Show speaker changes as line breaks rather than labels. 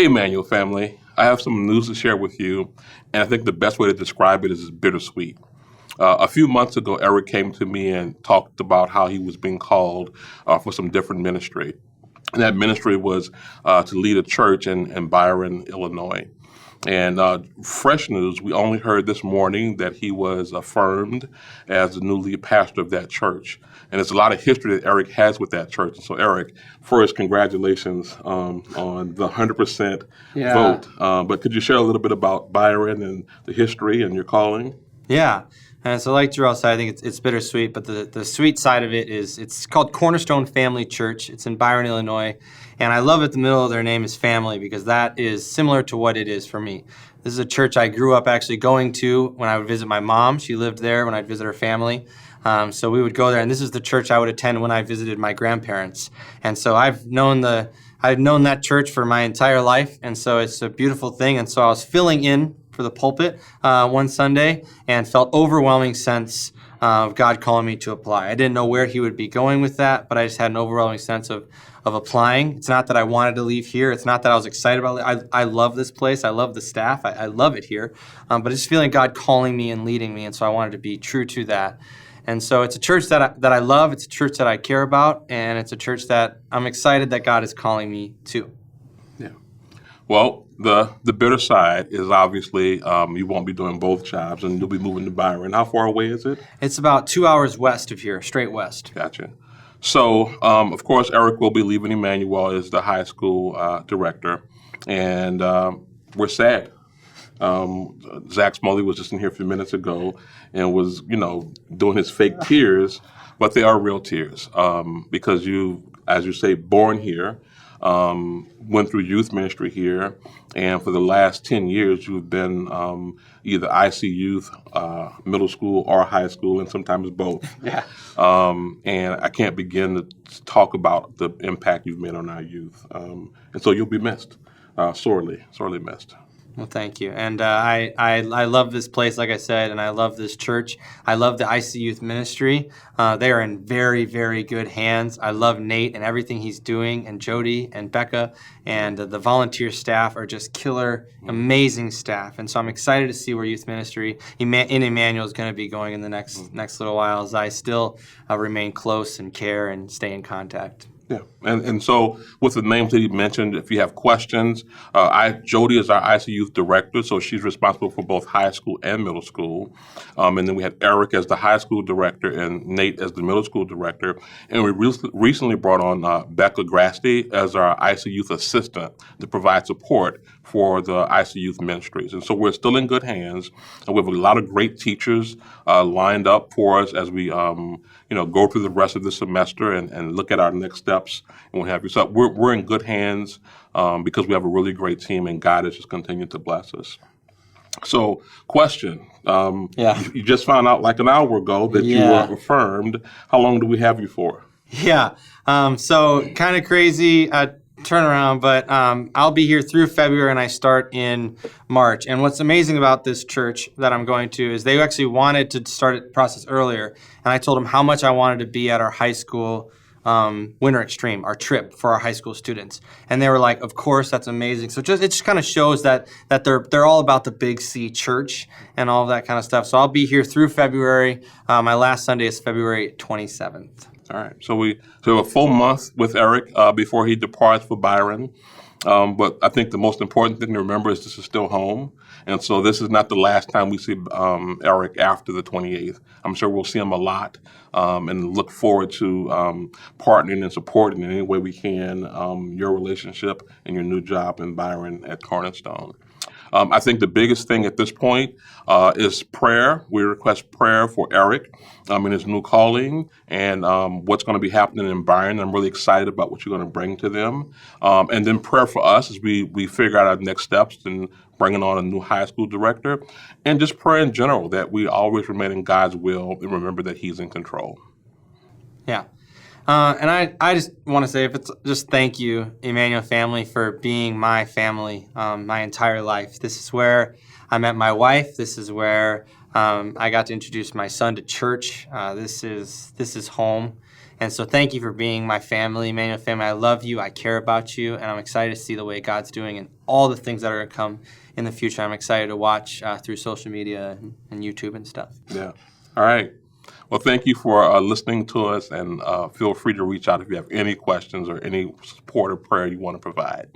Hey, Emmanuel family. I have some news to share with you, and I think the best way to describe it is bittersweet. A few months ago, Erik came to me and talked about how he was being called for some different ministry. And that ministry was to lead a church in Byron, Illinois. And fresh news, we only heard this morning that he was affirmed as the new lead pastor of that church. And there's a lot of history that Erik has with that church. And so, Erik, first, congratulations on the 100% vote. But could you share a little bit about Byron and the history and your calling?
Yeah. And so like Jurrell said, I think it's bittersweet, but the sweet side of it is it's called Cornerstone Family Church. It's in Byron, Illinois. And I love at the middle of their name is family because that is similar to what it is for me. This is a church I grew up actually going to when I would visit my mom. She lived there when I'd visit her family. So we would go there, and this is the church I would attend when I visited my grandparents. And so I've known that church for my entire life, and so it's a beautiful thing. And so I was filling in for the pulpit one Sunday and felt overwhelming sense of God calling me to apply. I didn't know where he would be going with that, but I just had an overwhelming sense of applying. It's not that I wanted to leave here. It's not that I was excited about it. I love this place. I love the staff. I love it here. But it's feeling God calling me and leading me, and so I wanted to be true to that. And so it's a church that I love. It's a church that I care about, and it's a church that I'm excited that God is calling me to.
Yeah. Well, the bitter side is obviously you won't be doing both jobs, and you'll be moving to Byron. How far away is it?
It's about 2 hours west of here, straight west.
Gotcha. So, of course, Erik will be leaving Emmanuel as the high school director, and we're sad. Zach Smalley was just in here a few minutes ago and was, doing his fake tears, but they are real tears because you, as you say, born here, went through youth ministry here, and for the last 10 years you've been either IC youth, middle school, or high school, and sometimes both.
Yeah.
And I can't begin to talk about the impact you've made on our youth. And so you'll be missed, sorely missed.
Well, thank you. And I love this place, like I said, and I love this church. I love the IC Youth Ministry. They are in very, very good hands. I love Nate and everything he's doing, and Jody and Becca, and the volunteer staff are just killer, amazing staff. And so I'm excited to see where youth ministry in Emmanuel is going to be going in the next little while as I still remain close and care and stay in contact.
Yeah, and so with the names that you mentioned, if you have questions, Jody is our IC Youth Director, so she's responsible for both high school and middle school. And then we had Erik as the high school director and Nate as the middle school director. And we recently brought on Becca Grasty as our IC Youth Assistant to provide support for the IC Youth Ministries. And so we're still in good hands. And we have a lot of great teachers lined up for us as we go through the rest of the semester and look at our next steps and what have you. So we're in good hands because we have a really great team, and God has just continued to bless us. So, question. You just found out like an hour ago that you were affirmed. How long do we have you for?
Yeah. So kind of crazy turnaround, but I'll be here through February, and I start in March. And what's amazing about this church that I'm going to is they actually wanted to start the process earlier, and I told them how much I wanted to be at our high school Winter Extreme, our trip for our high school students, and they were like, "Of course, that's amazing." So it just kind of shows that they're all about the Big C church and all of that kind of stuff. So I'll be here through February. My last Sunday is February 27th.
All right. So we have a full month with Erik before he departs for Byron. But I think the most important thing to remember is this is still home. And so this is not the last time we see Erik after the 28th. I'm sure we'll see him a lot and look forward to partnering and supporting in any way we can your relationship and your new job in Byron at Cornerstone. I think the biggest thing at this point is prayer. We request prayer for Erik in his new calling and what's going to be happening in Byron. I'm really excited about what you're going to bring to them. And then prayer for us as we figure out our next steps and bringing on a new high school director. And just prayer in general that we always remain in God's will and remember that He's in control.
Yeah. And I just want to say, just thank you, Emmanuel family, for being my family my entire life. This is where I met my wife. This is where I got to introduce my son to church. This is home. And so thank you for being my family, Emmanuel family. I love you. I care about you. And I'm excited to see the way God's doing and all the things that are going to come in the future. I'm excited to watch through social media and YouTube and stuff.
Yeah. All right. Well, thank you for listening to us, and feel free to reach out if you have any questions or any support or prayer you want to provide.